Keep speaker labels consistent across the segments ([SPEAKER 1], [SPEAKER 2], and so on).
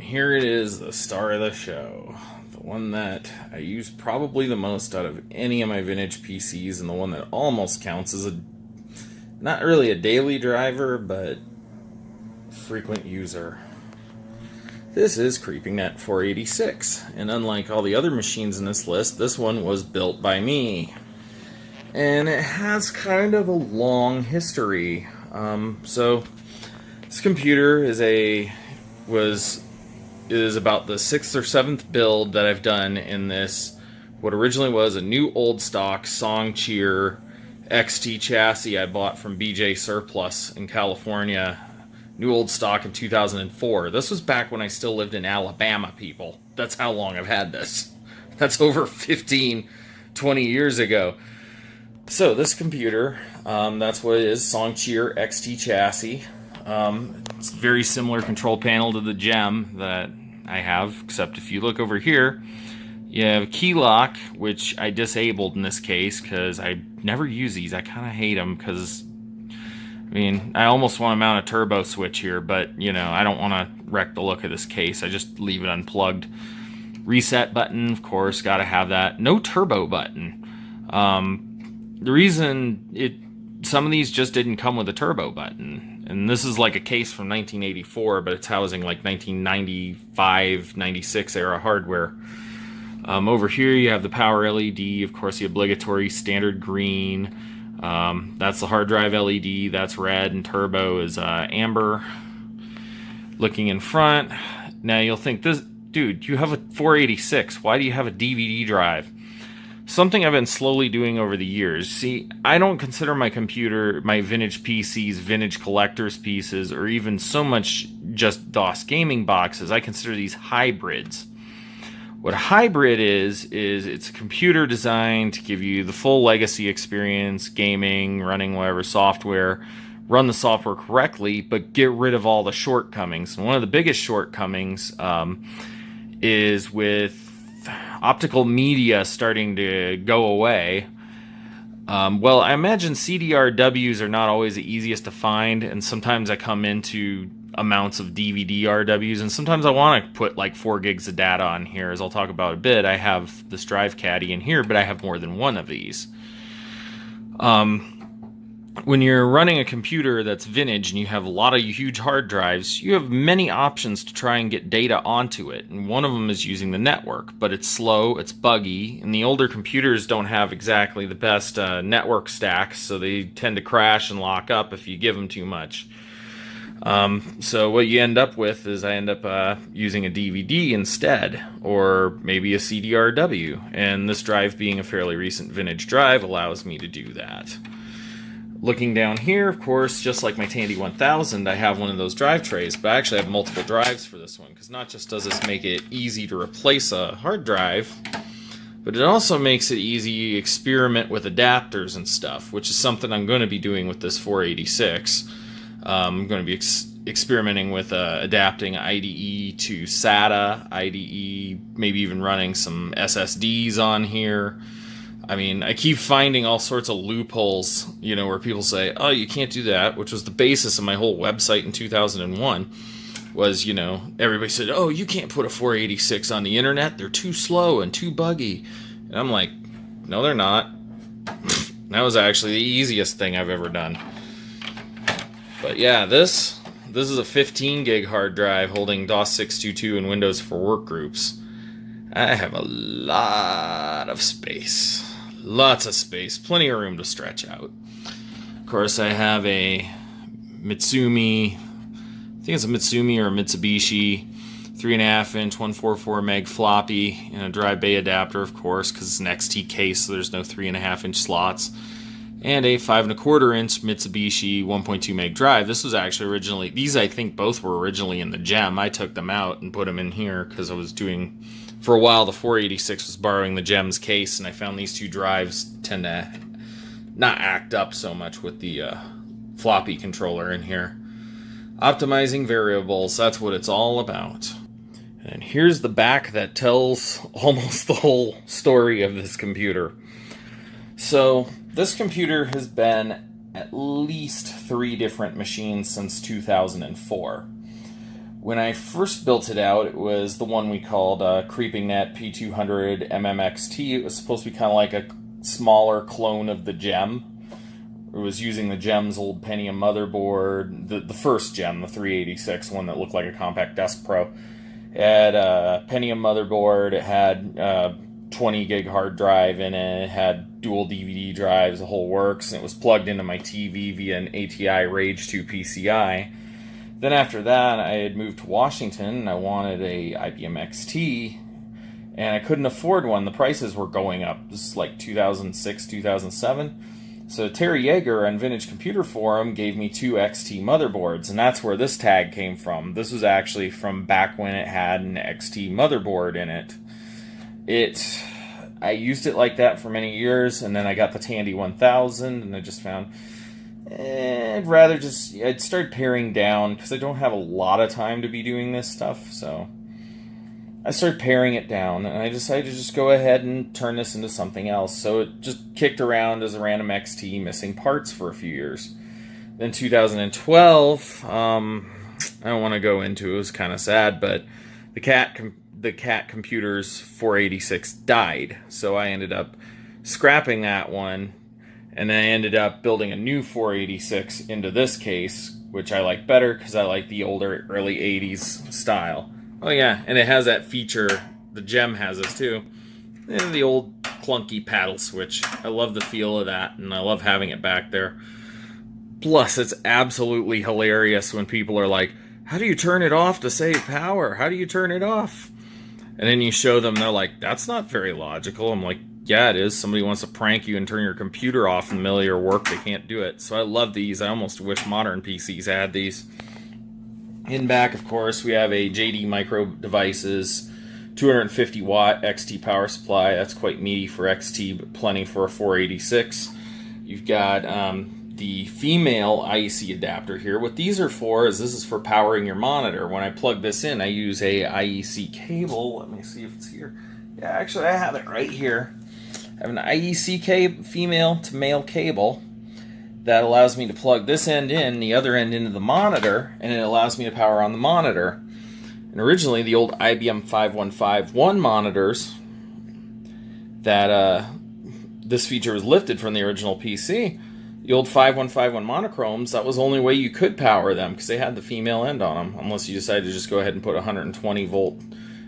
[SPEAKER 1] here it is, the star of the show. The one that I use probably the most out of any of my vintage PCs, and the one that almost counts as not really a daily driver, but frequent user. This is CreepingNet 486, and unlike all the other machines in this list, this one was built by me. And it has kind of a long history. So this computer is about the 6th or 7th build that I've done in this, what originally was a new old stock Song Cheer XT chassis I bought from BJ Surplus in California. New old stock in 2004. This was back when I still lived in Alabama, people. That's how long I've had this. That's over 15, 20 years ago. So this computer, that's what it is, Song Cheer XT chassis. It's a very similar control panel to the Gem that I have, except if you look over here, you have key lock, which I disabled in this case because I never use these. I kind of hate them because, I mean, I almost want to mount a turbo switch here, but, you know, I don't want to wreck the look of this case. I just leave it unplugged. Reset button, of course, got to have that. No turbo button. The reason some of these just didn't come with a turbo button, and this is like a case from 1984, but it's housing like 1995, 96 era hardware. Over here you have the power LED, of course the obligatory standard green. That's the hard drive LED, that's red, and turbo is amber. Looking in front, now you'll think, dude, you have a 486, why do you have a DVD drive? Something I've been slowly doing over the years. See, I don't consider my computer, my vintage PCs, vintage collector's pieces, or even so much just DOS gaming boxes. I consider these hybrids. What a hybrid is it's a computer designed to give you the full legacy experience, gaming, running whatever software, run the software correctly, but get rid of all the shortcomings. And one of the biggest shortcomings is with optical media starting to go away. Well, I imagine CDRWs are not always the easiest to find, and sometimes I come into amounts of DVD RWs, and sometimes I want to put like 4 gigs of data on here, as I'll talk about a bit. I have this drive caddy in here, but I have more than one of these. When you're running a computer that's vintage and you have a lot of huge hard drives, you have many options to try and get data onto it. And one of them is using the network, but it's slow, it's buggy, and the older computers don't have exactly the best network stacks, so they tend to crash and lock up if you give them too much. So what you end up with is I end up using a DVD instead, or maybe a CDRW, and this drive being a fairly recent vintage drive allows me to do that. Looking down here, of course, just like my Tandy 1000, I have one of those drive trays, but I actually have multiple drives for this one, because not just does this make it easy to replace a hard drive, but it also makes it easy to experiment with adapters and stuff, which is something I'm going to be doing with this 486. I'm going to be experimenting with adapting IDE to SATA, IDE, maybe even running some SSDs on here. I mean, I keep finding all sorts of loopholes, you know, where people say, oh, you can't do that, which was the basis of my whole website in 2001, was, you know, everybody said, oh, you can't put a 486 on the internet, they're too slow and too buggy. And I'm like, no, they're not. That was actually the easiest thing I've ever done. But yeah, this is a 15 gig hard drive holding DOS 622 and Windows for Workgroups. I have a lot of space. Lots of space. Plenty of room to stretch out. Of course, I have a Mitsumi, I think it's a Mitsumi or a Mitsubishi 3.5 inch 144 meg floppy and a drive bay adapter, of course, because it's an XT case, so there's no 3.5 inch slots. And a 5.25 inch Mitsubishi 1.2 meg drive. This was actually originally, these I think both were originally in the Gem. I took them out and put them in here because I was doing, for a while the 486 was borrowing the Gem's case, and I found these two drives tend to not act up so much with the floppy controller in here. Optimizing variables, that's what it's all about. And here's the back that tells almost the whole story of this computer. So this computer has been at least 3 different machines since 2004. When I first built it out, it was the one we called CreepingNet P200 MMXT. It was supposed to be kind of like a smaller clone of the Gem. It was using the Gem's old Pentium motherboard, the first Gem, the 386, one that looked like a Compact Desk Pro. It had a Pentium motherboard, it had 20 gig hard drive in it, it had dual DVD drives, the whole works, and it was plugged into my TV via an ATI Rage 2 PCI. Then after that, I had moved to Washington, and I wanted a IBM XT, and I couldn't afford one. The prices were going up. This is like 2006, 2007. So Terry Yeager on Vintage Computer Forum gave me 2 XT motherboards, and that's where this tag came from. This was actually from back when it had an XT motherboard in it. I used it like that for many years, and then I got the Tandy 1000, and I just found I'd start paring down because I don't have a lot of time to be doing this stuff, so I started paring it down, and I decided to just go ahead and turn this into something else. So it just kicked around as a random XT, missing parts for a few years. Then 2012, I don't want to go into it, it was kind of sad, but the Cat Computers 486 died, so I ended up scrapping that one, and then I ended up building a new 486 into this case, which I like better because I like the older, early 80s style. Oh yeah, and it has that feature, the Gem has this too, and the old clunky paddle switch. I love the feel of that, and I love having it back there. Plus, it's absolutely hilarious when people are like, how do you turn it off to save power? How do you turn it off? And then you show them, they're like, that's not very logical. I'm like, yeah, it is. Somebody wants to prank you and turn your computer off in the middle of your work. They can't do it. So I love these. I almost wish modern PCs had these. In back, of course, we have a JD Micro Devices 250 watt XT power supply. That's quite meaty for XT, but plenty for a 486. You've got the female IEC adapter here. What these are for is this is for powering your monitor. When I plug this in, I use a IEC cable. Let me see if it's here. Yeah, actually, I have it right here. I have an IEC female to male cable that allows me to plug this end in, the other end into the monitor, and it allows me to power on the monitor. And originally, the old IBM 5151 monitors that this feature was lifted from the original PC. The old 5151 monochromes, that was the only way you could power them because they had the female end on them, unless you decided to just go ahead and put a 120 volt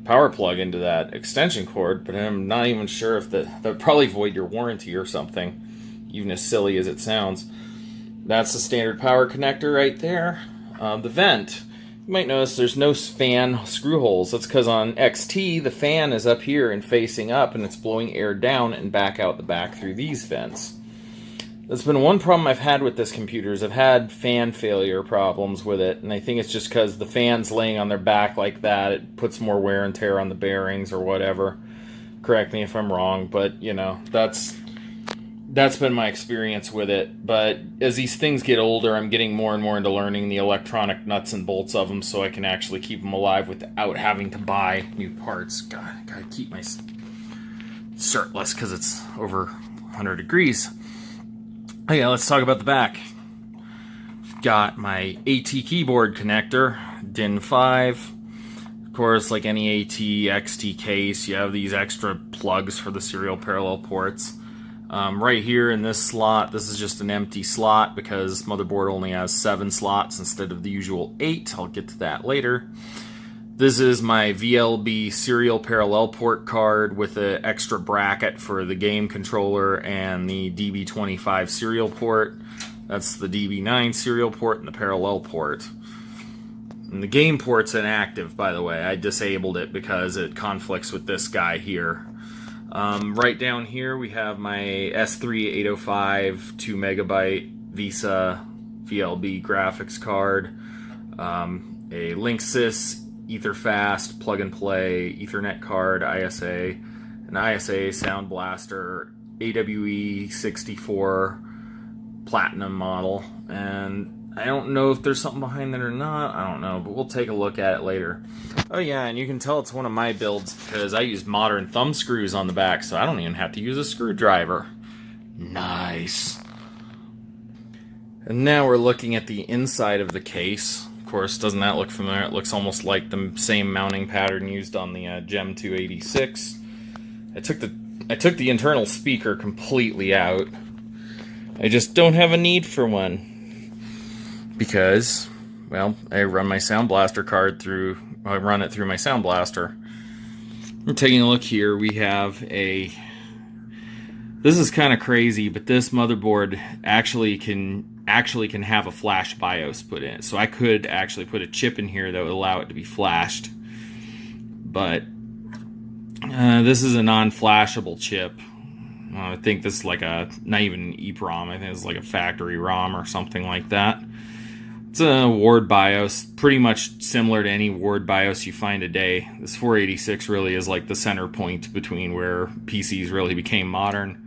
[SPEAKER 1] power plug into that extension cord. But I'm not even sure if that would probably void your warranty or something, even as silly as it sounds. That's the standard power connector right there. The vent, you might notice there's no fan screw holes. That's because on XT, the fan is up here and facing up, and it's blowing air down and back out the back through these vents. That's been one problem I've had with this computer is I've had fan failure problems with it, and I think it's just because the fan's laying on their back like that. It puts more wear and tear on the bearings or whatever. Correct me if I'm wrong, but you know, that's been my experience with it. But as these things get older, I'm getting more and more into learning the electronic nuts and bolts of them so I can actually keep them alive without having to buy new parts. God, gotta keep my shirtless because it's over 100 degrees. Okay, let's talk about the back. I've got my AT keyboard connector, DIN 5. Of course, like any AT XT case, you have these extra plugs for the serial parallel ports. Right here in this slot, this is just an empty slot because motherboard only has 7 slots instead of the usual 8. I'll get to that later. This is my VLB serial parallel port card with an extra bracket for the game controller and the DB25 serial port. That's the DB9 serial port and the parallel port. And the game port's inactive, by the way. I disabled it because it conflicts with this guy here. Right down here we have my S3 805 2 megabyte VISA VLB graphics card, a Linksys Etherfast plug and play Ethernet card, ISA, an ISA Sound Blaster AWE 64 Platinum model, and I don't know if there's something behind that or not. I don't know, but we'll take a look at it later. Oh yeah, and you can tell it's one of my builds because I use modern thumb screws on the back, so I don't even have to use a screwdriver. Nice. And now we're looking at the inside of the case. Of course, doesn't that look familiar? It looks almost like the same mounting pattern used on the Gem 286. I took the internal speaker completely out. I just don't have a need for one because, well, I run my Sound Blaster card through. I run it through my Sound Blaster. We're taking a look here. We have a. This is kind of crazy, but this motherboard actually can have a flash BIOS put in it. So I could actually put a chip in here that would allow it to be flashed. But this is a non-flashable chip. I think this is like not even an EEPROM. I think it's like a factory ROM or something like that. It's a Ward BIOS, pretty much similar to any Ward BIOS you find today. This 486 really is like the center point between where PCs really became modern.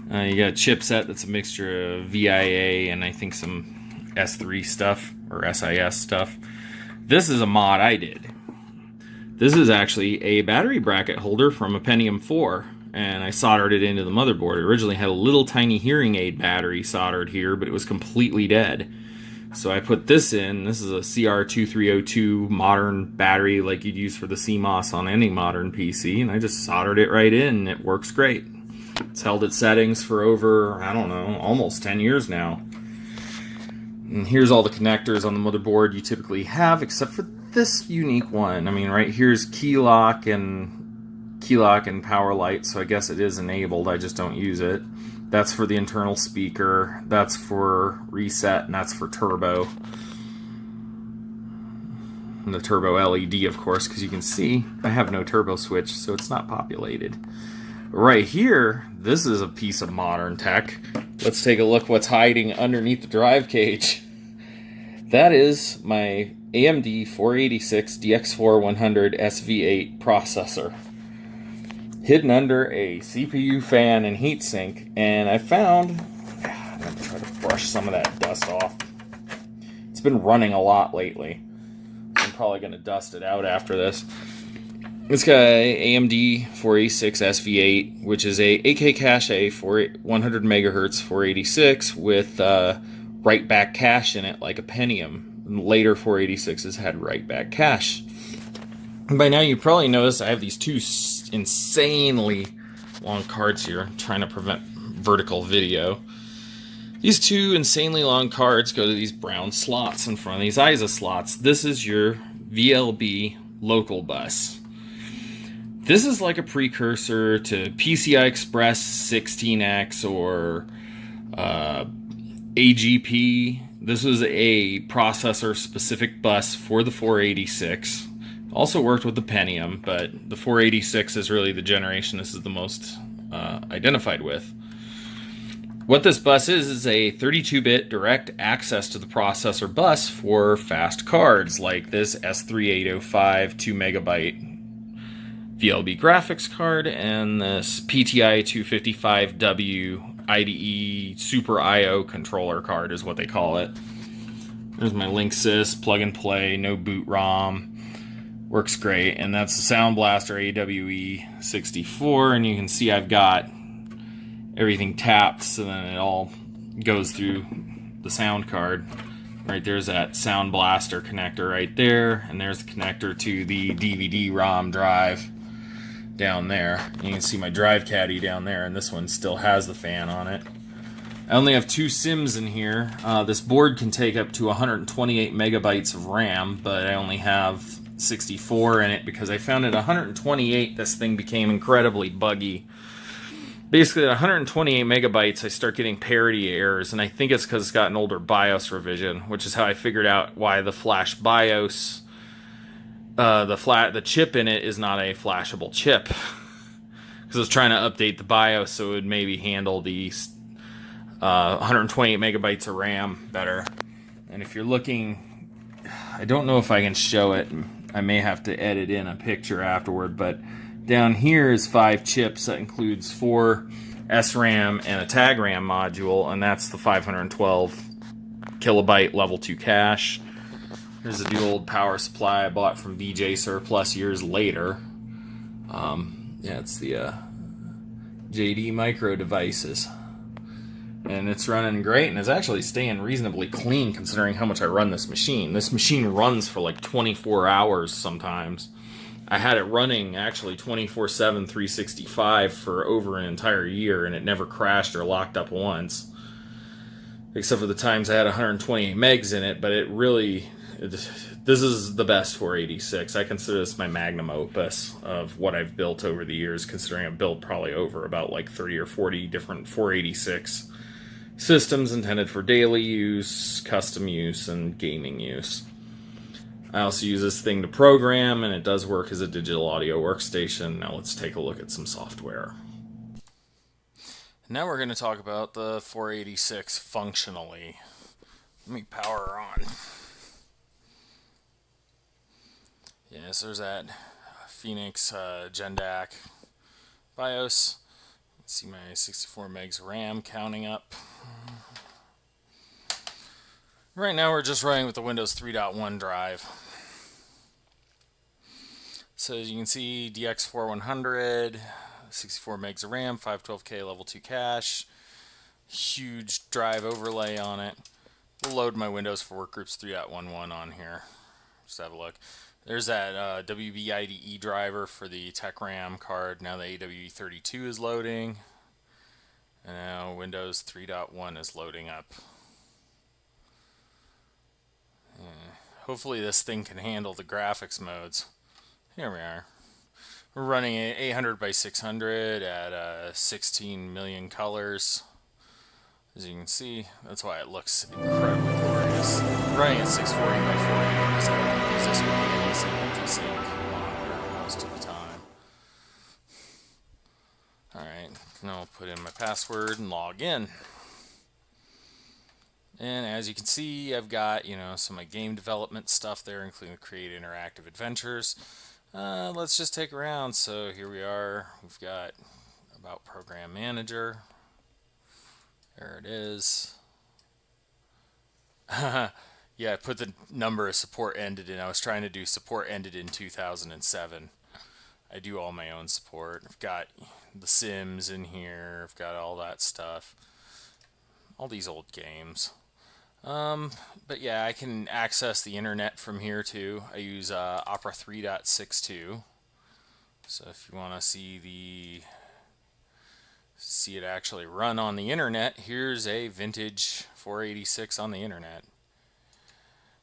[SPEAKER 1] You got a chipset that's a mixture of VIA and I think some S3 stuff or SIS stuff. This is a mod I did. This is actually a battery bracket holder from a Pentium 4, and I soldered it into the motherboard. It originally had a little tiny hearing aid battery soldered here, but it was completely dead. So I put this in. This is a CR2302 modern battery like you'd use for the CMOS on any modern PC, and I just soldered it right in, and it works great. It's held its settings for over, I don't know, almost 10 years now. And here's all the connectors on the motherboard you typically have, except for this unique one. I mean, right here's key lock and power light, so I guess it is enabled. I just don't use it. That's for the internal speaker. That's for reset, and that's for turbo. And the turbo LED, of course, because you can see I have no turbo switch, so it's not populated. Right here, this is a piece of modern tech. Let's take a look what's hiding underneath the drive cage. That is my AMD 486 DX4-100 SV8 processor, hidden under a CPU fan and heatsink. And I found, I'm going to try to brush some of that dust off. It's been running a lot lately. I'm probably going to dust it out after this. It's got AMD 486 SV8, which is a 8K cache for 100 megahertz 486 with write-back cache in it like a Pentium. Later 486s had write-back cache. And by now you probably noticed I have these two insanely long cards here. I'm trying to prevent vertical video. These two insanely long cards go to these brown slots in front of these ISA slots. This is your VLB local bus. This is like a precursor to PCI Express 16X or AGP. This was a processor-specific bus for the 486. Also worked with the Pentium, but the 486 is really the generation this is the most identified with. What this bus is a 32-bit direct access to the processor bus for fast cards like this S3805 2 megabyte VLB graphics card and this PTI 255W IDE Super IO controller card is what they call it. There's my Linksys, plug and play, no boot ROM. Works great. And that's the Sound Blaster AWE64, and you can see I've got everything tapped so then it all goes through the sound card. Right there's that Sound Blaster connector right there, and there's the connector to the DVD ROM drive down there. You can see my drive caddy down there, and this one still has the fan on it. I only have two SIMs in here. This board can take up to 128 megabytes of RAM, but I only have 64 in it because I found at 128 this thing became incredibly buggy. Basically at 128 megabytes I start getting parity errors, and I think it's because it's got an older BIOS revision, which is how I figured out why the flash BIOS the chip in it is not a flashable chip, because I was trying to update the BIOS so it would maybe handle these 128 megabytes of RAM better. And if you're looking, I don't know if I can show it, I may have to edit in a picture afterward, but down here is 5 chips. That includes 4 SRAM and a tag RAM module, and that's the 512 kilobyte level 2 cache. Here's the old power supply I bought from BJ Surplus years later. Yeah, it's the JD Micro Devices. and it's running great, and it's actually staying reasonably clean considering how much I run this machine. This machine runs for like 24 hours sometimes. I had it running actually 24/7, 365 for over an entire year, and it never crashed or locked up once. Except for the times I had 128 megs in it, but this is the best 486. I consider this my magnum opus of what I've built over the years, considering I've built probably over about like 30 or 40 different 486 systems intended for daily use, custom use, and gaming use. I also use this thing to program, and it does work as a digital audio workstation. Now let's take a look at some software. Now we're going to talk about the 486 functionally. Let me power her on. Yes, there's that Phoenix GenDAC BIOS. Let's see my 64 megs RAM counting up. Right now we're just running with the Windows 3.1 drive. So as you can see, DX4-100, 64 megs of RAM, 512K level 2 cache, huge drive overlay on it. We'll load my Windows for Workgroups 3.11 on here. Just have a look. There's that WBIDE driver for the TechRAM card. Now the AWE32 is loading. And now Windows 3.1 is loading up. Hopefully this thing can handle the graphics modes. Here we are. We're running 800 by 600 at 16 million colors. As you can see, that's why it looks incredibly glorious. Running at 640 by 480 because I don't use this with the AC multi-sync monitor most of the time. Alright, now I'll put in my password and log in. And as you can see, I've got, some of my game development stuff there, including Create Interactive Adventures. Let's just take a round. So here we are. We've got About Program Manager. There it is. Yeah, I put the number of support ended in. I was trying to do support ended in 2007. I do all my own support. I've got The Sims in here. I've got all that stuff. All these old games. But yeah, I can access the internet from here too. I use Opera 3.62. So if you want to see it actually run on the internet, here's a vintage 486 on the internet.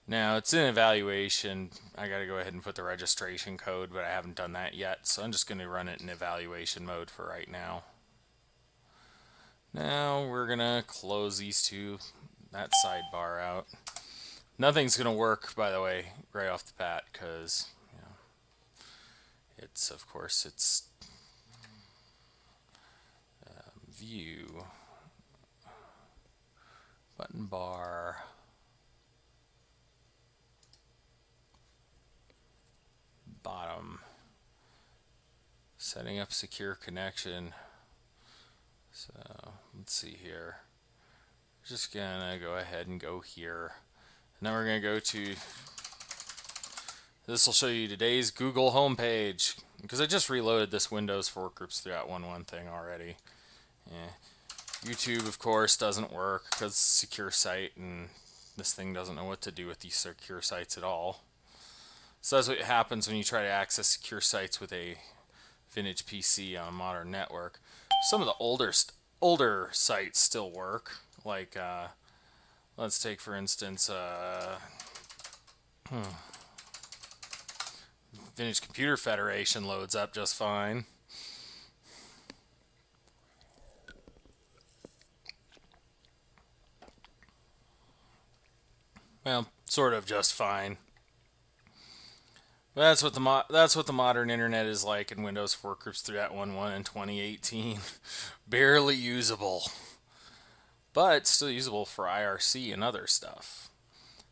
[SPEAKER 1] Now it's in evaluation. I gotta go ahead and put the registration code, but I haven't done that yet, so I'm just gonna run it in evaluation mode for right now. Now we're gonna close that sidebar out. Nothing's gonna work, by the way, right off the bat, because it's view, button bar, bottom, setting up secure connection. So let's see here. Just gonna go ahead and go here. And then we're gonna go to, this will show you today's Google homepage, because I just reloaded this Windows for Workgroups 3.11 thing already. Yeah. YouTube, of course, doesn't work because it's a secure site, and this thing doesn't know what to do with these secure sites at all. So that's what happens when you try to access secure sites with a vintage PC on a modern network. Some of the older sites still work. Like, let's take for instance, Vintage Computer Federation loads up just fine. Well, sort of just fine. That's what the modern internet is like in Windows Workgroups 3.11 in 2018. Barely usable, but still usable for IRC and other stuff.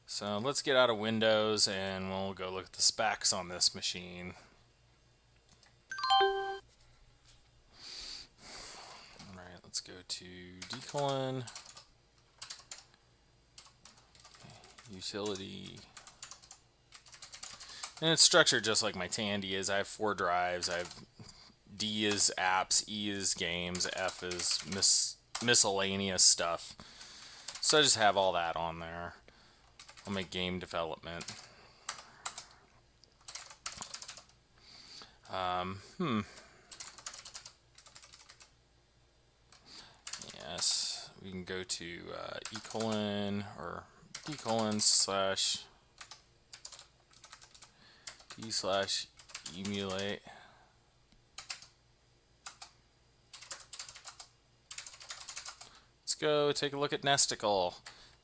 [SPEAKER 1] So let's get out of Windows and we'll go look at the specs on this machine. Alright, let's go to dcolon, utility. And it's structured just like my Tandy is. I have 4 drives. I have D is apps, E is games, F is miscellaneous stuff. So I just have all that on there. I'll make game development. Yes, we can go to e colon or d colon slash d slash emulate. Let's go take a look at Nesticle.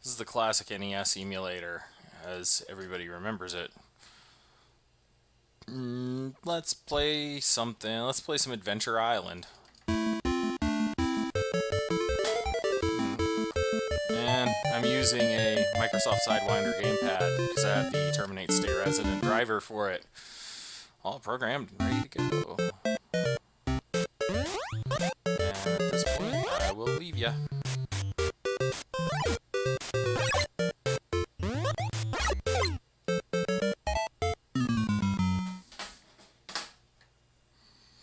[SPEAKER 1] This is the classic NES emulator, as everybody remembers it. Let's play something. Let's play some Adventure Island. And I'm using a Microsoft Sidewinder gamepad because I have the Terminate Stay Resident driver for it. All programmed and ready to go. And at this point, I will leave ya.